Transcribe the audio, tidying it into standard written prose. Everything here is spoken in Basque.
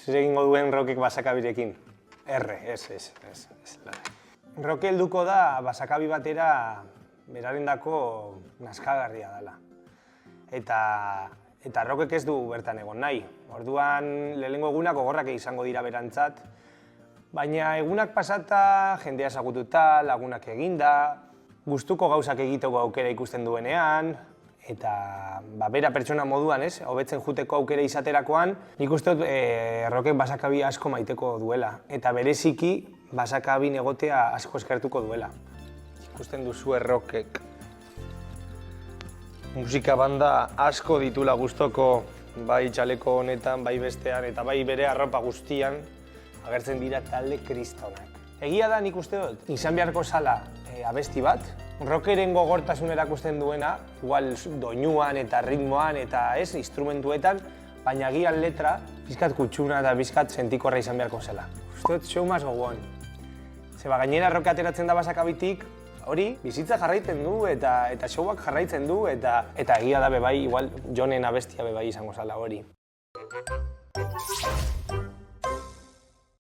Zer egingo duen Rockek Basakabirekin? Ez. Rock helduko da Basakabi batera berarendako nazkagarria dela. Eta Rockek ez du bertan egon nahi. Orduan lehenengo egunak gogorrak izango dira berantzat, baina egunak pasata, jendea ezagututa, lagunak eginda, gustuko gauzak egiteko aukera ikusten duenean, eta bera pertsona moduan, hobetzen juteko aukera izaterakoan, nik uste dut Rockek Basakabi asko maiteko duela, eta bereziki Basakabi egotea asko eskertuko duela. Ikusten duzue Rockek musika banda asko ditula gustoko, bai txaleko honetan, bai bestean, eta bai bere arropa guztian, agertzen dira talde kristonak. Egia da nik uste dut, izan beharko zala abesti bat, rockeren gogortasun erakusten duena, igual doinuan eta ritmoan eta instrumentuetan, baina agian letra, pizkat kutsuna eta pizkat sentikorra izan beharko zela. Uste dut show must go on. Zeba gainera rock ateratzen da Basakabitik, hori, bizitza jarraitzen du eta showak jarraitzen du eta egia da bebai, igual Jonen abestia bebai izango zala hori.